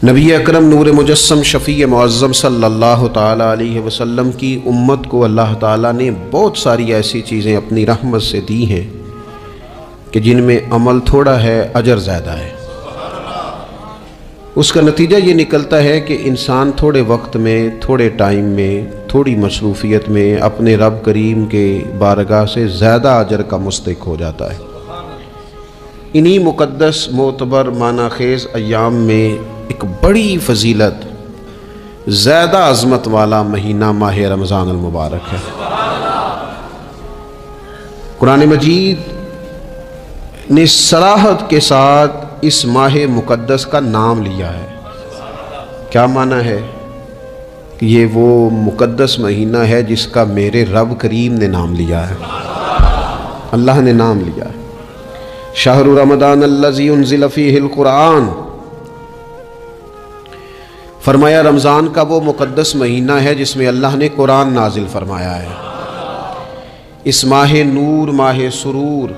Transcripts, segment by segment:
نبی اکرم نور مجسم شفیع معظم صلی اللہ تعالیٰ علیہ وسلم کی امت کو اللہ تعالیٰ نے بہت ساری ایسی چیزیں اپنی رحمت سے دی ہیں کہ جن میں عمل تھوڑا ہے، اجر زیادہ ہے۔ اس کا نتیجہ یہ نکلتا ہے کہ انسان تھوڑے وقت میں، تھوڑے ٹائم میں، تھوڑی مصروفیت میں اپنے رب کریم کے بارگاہ سے زیادہ اجر کا مستحق ہو جاتا ہے۔ انہی مقدس، معتبر، معنی خیز ایام میں ایک بڑی فضیلت، زیادہ عظمت والا مہینہ ماہ رمضان المبارک ہے۔ قرآن مجید نے صراحت کے ساتھ اس ماہ مقدس کا نام لیا ہے۔ کیا معنی ہے؟ کہ یہ وہ مقدس مہینہ ہے جس کا میرے رب کریم نے نام لیا ہے، اللہ نے نام لیا ہے۔ شہر رمضان الذی انزل فیہ القرآن، فرمایا رمضان کا وہ مقدس مہینہ ہے جس میں اللہ نے قرآن نازل فرمایا ہے۔ اس ماہ نور، ماہ سرور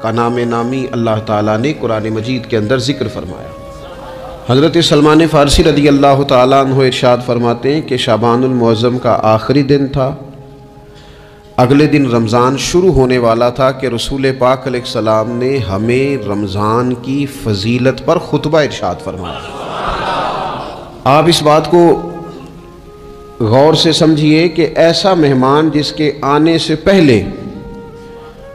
کا نام نامی اللہ تعالیٰ نے قرآن مجید کے اندر ذکر فرمایا۔ حضرت سلمان فارسی رضی اللہ تعالیٰ عنہ ارشاد فرماتے ہیں کہ شعبان المعظم کا آخری دن تھا، اگلے دن رمضان شروع ہونے والا تھا کہ رسول پاک علیہ السلام نے ہمیں رمضان کی فضیلت پر خطبہ ارشاد فرمایا۔ آپ اس بات کو غور سے سمجھیے کہ ایسا مہمان جس کے آنے سے پہلے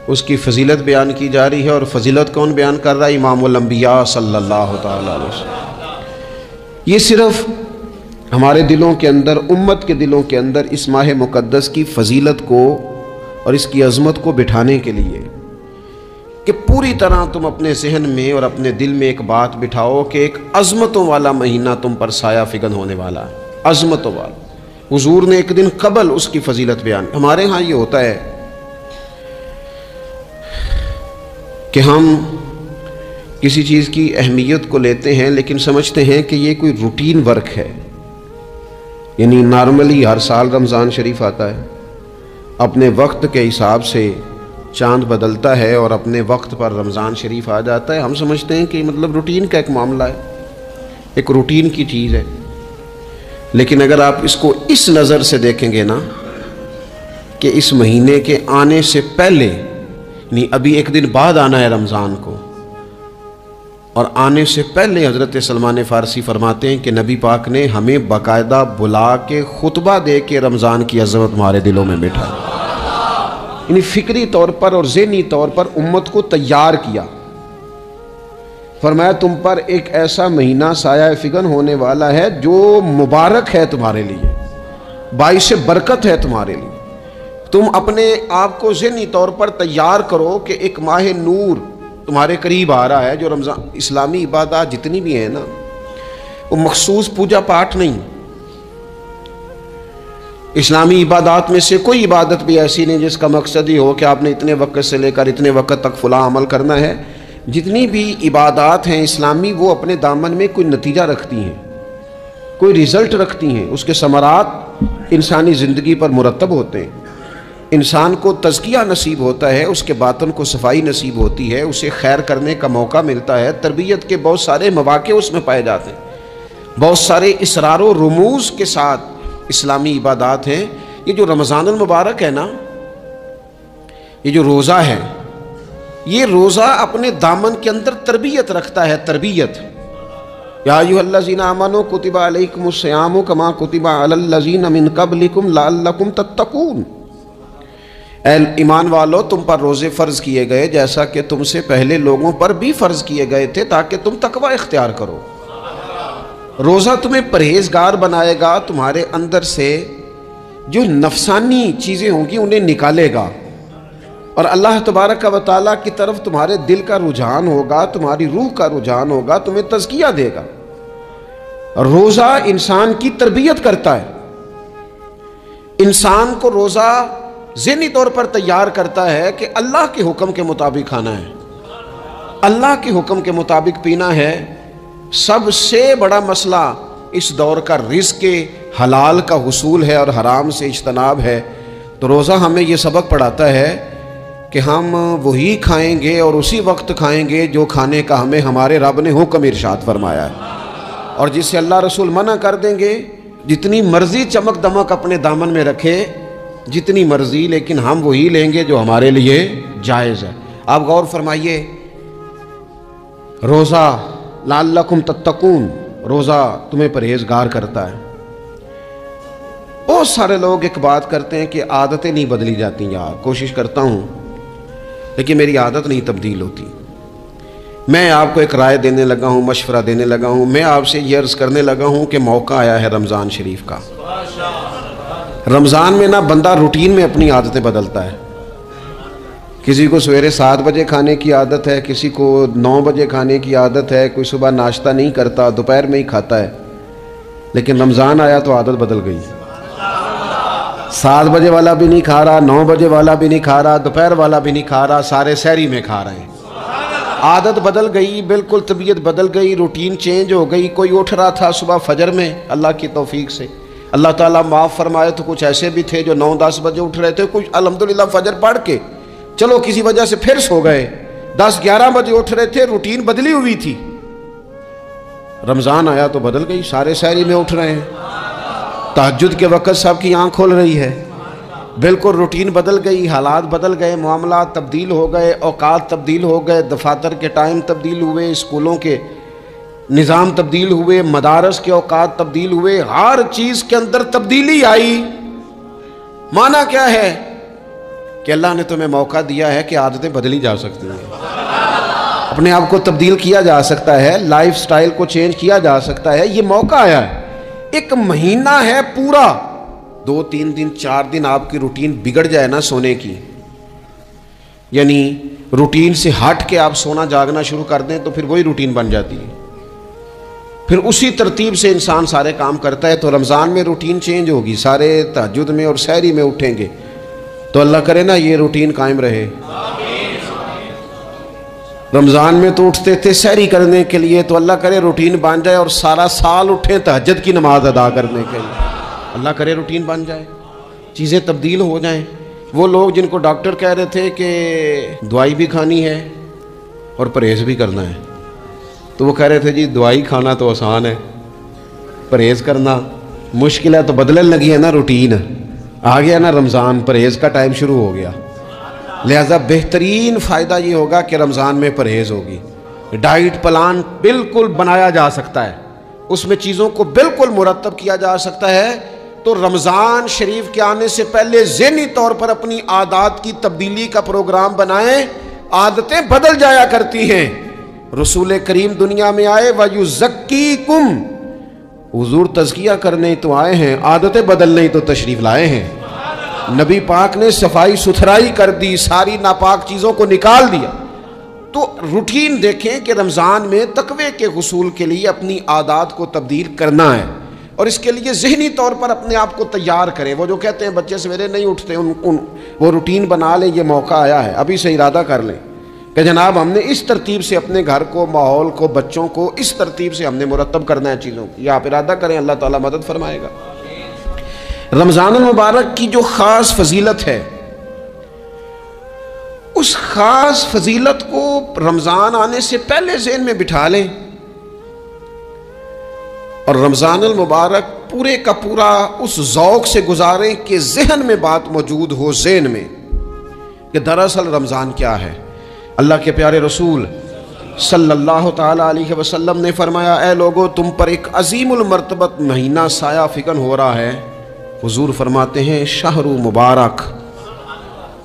اس کی فضیلت بیان کی جا رہی ہے، اور فضیلت کون بیان کر رہا ہے؟ امام الانبیاء صلی اللہ تعالیٰ علیہ وسلم۔ یہ صرف ہمارے دلوں کے اندر، امت کے دلوں کے اندر اس ماہ مقدس کی فضیلت کو اور اس کی عظمت کو بٹھانے کے لیے کہ پوری طرح تم اپنے ذہن میں اور اپنے دل میں ایک بات بٹھاؤ کہ ایک عظمتوں والا مہینہ تم پر سایہ فگن ہونے والا ہے، عظمتوں والا۔ حضور نے ایک دن قبل اس کی فضیلت بیان۔ ہمارے ہاں یہ ہوتا ہے کہ ہم کسی چیز کی اہمیت کو لیتے ہیں لیکن سمجھتے ہیں کہ یہ کوئی روٹین ورک ہے، یعنی نارملی ہر سال رمضان شریف آتا ہے، اپنے وقت کے حساب سے چاند بدلتا ہے اور اپنے وقت پر رمضان شریف آ جاتا ہے۔ ہم سمجھتے ہیں کہ مطلب روٹین کا ایک معاملہ ہے، ایک روٹین کی چیز ہے۔ لیکن اگر آپ اس کو اس نظر سے دیکھیں گے نا کہ اس مہینے کے آنے سے پہلے، یعنی ابھی ایک دن بعد آنا ہے رمضان کو، اور آنے سے پہلے حضرت سلمان فارسی فرماتے ہیں کہ نبی پاک نے ہمیں باقاعدہ بلا کے خطبہ دے کے رمضان کی عظمت ہمارے دلوں میں بٹھائی، یعنی فکری طور پر اور ذہنی طور پر امت کو تیار کیا۔ فرمایا تم پر ایک ایسا مہینہ سایہ فگن ہونے والا ہے جو مبارک ہے تمہارے لیے، باعث برکت ہے تمہارے لیے۔ تم اپنے آپ کو ذہنی طور پر تیار کرو کہ ایک ماہ نور تمہارے قریب آ رہا ہے۔ جو رمضان، اسلامی عبادات جتنی بھی ہیں نا، وہ مخصوص پوجا پاٹ نہیں۔ اسلامی عبادات میں سے کوئی عبادت بھی ایسی نہیں جس کا مقصد ہی ہو کہ آپ نے اتنے وقت سے لے کر اتنے وقت تک فلاں عمل کرنا ہے۔ جتنی بھی عبادات ہیں اسلامی، وہ اپنے دامن میں کوئی نتیجہ رکھتی ہیں، کوئی رزلٹ رکھتی ہیں، اس کے ثمرات انسانی زندگی پر مرتب ہوتے ہیں۔ انسان کو تزکیہ نصیب ہوتا ہے، اس کے باطن کو صفائی نصیب ہوتی ہے، اسے خیر کرنے کا موقع ملتا ہے، تربیت کے بہت سارے مواقع اس میں پائے جاتے ہیں، بہت سارے اسرار و رموز کے ساتھ اسلامی عبادات ہیں۔ یہ جو رمضان المبارک ہے نا، یہ جو روزہ ہے، یہ روزہ اپنے دامن کے اندر تربیت رکھتا ہے، تربیت۔ یا ایھا الذین آمنوا کتب علیکم الصیام کما کتب علی الذین من قبلکم لعلکم تتقون۔ اے ایمان والو، تم پر روزے فرض کیے گئے جیسا کہ تم سے پہلے لوگوں پر بھی فرض کیے گئے تھے تاکہ تم تقوی اختیار کرو۔ روزہ تمہیں پرہیزگار بنائے گا، تمہارے اندر سے جو نفسانی چیزیں ہوں گی انہیں نکالے گا، اور اللہ تبارک و تعالیٰ کی طرف تمہارے دل کا رجحان ہوگا، تمہاری روح کا رجحان ہوگا، تمہیں تزکیہ دے گا۔ روزہ انسان کی تربیت کرتا ہے، انسان کو روزہ ذہنی طور پر تیار کرتا ہے کہ اللہ کے حکم کے مطابق کھانا ہے، اللہ کے حکم کے مطابق پینا ہے۔ سب سے بڑا مسئلہ اس دور کا رزق کے حلال کا حصول ہے اور حرام سے اجتناب ہے۔ تو روزہ ہمیں یہ سبق پڑھاتا ہے کہ ہم وہی کھائیں گے اور اسی وقت کھائیں گے جو کھانے کا ہمیں ہمارے رب نے حکم ارشاد فرمایا ہے۔ اور جسے اللہ رسول منع کر دیں گے جتنی مرضی چمک دمک اپنے دامن میں رکھے جتنی مرضی، لیکن ہم وہی لیں گے جو ہمارے لیے جائز ہے۔ آپ غور فرمائیے، روزہ لعلکم تتقون، روزہ تمہیں پرہیزگار کرتا ہے۔ بہت سارے لوگ ایک بات کرتے ہیں کہ عادتیں نہیں بدلی جاتی، یار کوشش کرتا ہوں لیکن میری عادت نہیں تبدیل ہوتی۔ میں آپ کو ایک رائے دینے لگا ہوں، مشورہ دینے لگا ہوں، میں آپ سے یہ عرض کرنے لگا ہوں کہ موقع آیا ہے رمضان شریف کا۔ رمضان میں بندہ روٹین میں اپنی عادتیں بدلتا ہے۔ کسی کو سویرے 7 بجے کھانے کی عادت ہے، کسی کو 9 بجے کھانے کی عادت ہے، کوئی صبح ناشتہ نہیں کرتا، دوپہر میں ہی کھاتا ہے، لیکن رمضان آیا تو عادت بدل گئی۔ 7 بجے والا بھی نہیں کھا رہا، 9 بجے والا بھی نہیں کھا رہا، دوپہر والا بھی نہیں کھا رہا، سارے سحری میں کھا رہے ہیں۔ عادت بدل گئی، بالکل طبیعت بدل گئی، روٹین چینج ہو گئی۔ کوئی اٹھ رہا تھا صبح فجر میں اللہ کی توفیق سے، اللہ تعالیٰ معاف فرمائے، تو کچھ ایسے بھی تھے جو 9-10 بجے اٹھ رہے تھے، کچھ الحمدللہ فجر پڑھ کے چلو کسی وجہ سے پھر سو گئے، 10-11 بجے اٹھ رہے تھے، روٹین بدلی ہوئی تھی۔ رمضان آیا تو بدل گئی، سارے سحری میں اٹھ رہے ہیں، تہجد کے وقت سب کی آنکھ کھول رہی ہے، بالکل روٹین بدل گئی، حالات بدل گئے، معاملات تبدیل ہو گئے، اوقات تبدیل ہو گئے، دفاتر کے ٹائم تبدیل ہوئے، اسکولوں کے نظام تبدیل ہوئے، مدارس کے اوقات تبدیل ہوئے، ہر چیز کے اندر تبدیلی آئی۔ معنی کیا ہے کہ اللہ نے تمہیں موقع دیا ہے کہ عادتیں بدلی جا سکتی ہیں، اپنے آپ کو تبدیل کیا جا سکتا ہے، لائف سٹائل کو چینج کیا جا سکتا ہے۔ یہ موقع آیا ہے، ایک مہینہ ہے پورا، 2-3 دن 4 دن آپ کی روٹین بگڑ جائے نا سونے کی، یعنی روٹین سے ہٹ کے آپ سونا جاگنا شروع کر دیں تو پھر وہی روٹین بن جاتی ہے، پھر اسی ترتیب سے انسان سارے کام کرتا ہے۔ تو رمضان میں روٹین چینج ہوگی، سارے تہجد میں اور سحری میں اٹھیں گے، تو اللہ کرے نا یہ روٹین قائم رہے۔ رمضان میں تو اٹھتے تھے سحری کرنے کے لیے، تو اللہ کرے روٹین بن جائے اور سارا سال اٹھیں تہجد کی نماز ادا کرنے کے لیے، اللہ کرے روٹین بن جائے، چیزیں تبدیل ہو جائیں۔ وہ لوگ جن کو ڈاکٹر کہہ رہے تھے کہ دوائی بھی کھانی ہے اور پرہیز بھی کرنا ہے، تو وہ کہہ رہے تھے جی دوائی کھانا تو آسان ہے، پرہیز کرنا مشکل ہے، تو بدلنے لگی ہے نا روٹین، آ گیا نا رمضان، پرہیز کا ٹائم شروع ہو گیا۔ لہذا بہترین فائدہ یہ ہوگا کہ رمضان میں پرہیز ہوگی، ڈائٹ پلان بالکل بنایا جا سکتا ہے، اس میں چیزوں کو بالکل مرتب کیا جا سکتا ہے۔ تو رمضان شریف کے آنے سے پہلے ذہنی طور پر اپنی عادات کی تبدیلی کا پروگرام بنائیں، عادتیں بدل جایا کرتی ہیں۔ رسول کریم دنیا میں آئے وَيُزَكِّيكُمْ، حضور تزکیہ کرنے تو آئے ہیں، عادتیں بدلنے تو تشریف لائے ہیں۔ نبی پاک نے صفائی ستھرائی کر دی، ساری ناپاک چیزوں کو نکال دیا۔ تو روٹین دیکھیں کہ رمضان میں تقوی کے حصول کے لیے اپنی عادات کو تبدیل کرنا ہے، اور اس کے لیے ذہنی طور پر اپنے آپ کو تیار کریں۔ وہ جو کہتے ہیں بچے سویرے نہیں اٹھتے، وہ روٹین بنا لیں، یہ موقع آیا ہے، ابھی سے ارادہ کر لیں کہ جناب ہم نے اس ترتیب سے اپنے گھر کو، ماحول کو، بچوں کو اس ترتیب سے ہم نے مرتب کرنا ہے چیزوں کو۔ یہ آپ ارادہ کریں، اللہ تعالیٰ مدد فرمائے گا۔ رمضان المبارک کی جو خاص فضیلت ہے، اس خاص فضیلت کو رمضان آنے سے پہلے ذہن میں بٹھا لیں، اور رمضان المبارک پورے کا پورا اس ذوق سے گزاریں کہ ذہن میں بات موجود ہو، ذہن میں، کہ دراصل رمضان کیا ہے۔ اللہ کے پیارے رسول صلی اللہ تعالیٰ علیہ وسلم نے فرمایا، اے لوگو تم پر ایک عظیم المرتبت مہینہ سایہ فکن ہو رہا ہے۔ حضور فرماتے ہیں شہر مبارک،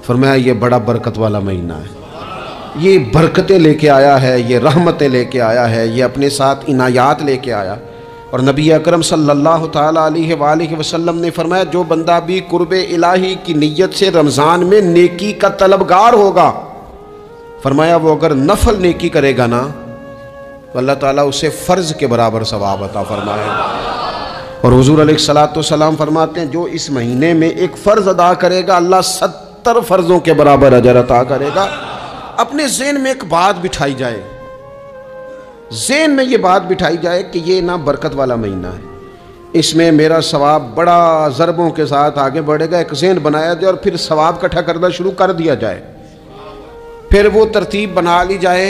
فرمایا یہ بڑا برکت والا مہینہ ہے، یہ برکتیں لے کے آیا ہے، یہ رحمتیں لے کے آیا ہے، یہ اپنے ساتھ عنایات لے کے آیا۔ اور نبی اکرم صلی اللہ تعالیٰ علیہ وآلہ وسلم نے فرمایا جو بندہ بھی قرب الہی کی نیت سے رمضان میں نیکی کا طلبگار ہوگا، فرمایا وہ اگر نفل نیکی کرے گا نا تو اللہ تعالیٰ اسے فرض کے برابر ثواب عطا فرمائے گا۔ اور حضور علیہ السلام فرماتے ہیں جو اس مہینے میں ایک فرض ادا کرے گا اللہ 70 فرضوں کے برابر اجر عطا کرے گا۔ اپنے ذہن میں ایک بات بٹھائی جائے، ذہن میں یہ بات بٹھائی جائے کہ یہ نا برکت والا مہینہ ہے، اس میں میرا ثواب بڑا ضربوں کے ساتھ آگے بڑھے گا، ایک ذہن بنایا جائے اور پھر ثواب اکٹھا کرنا شروع کر دیا جائے۔ پھر وہ ترتیب بنا لی جائے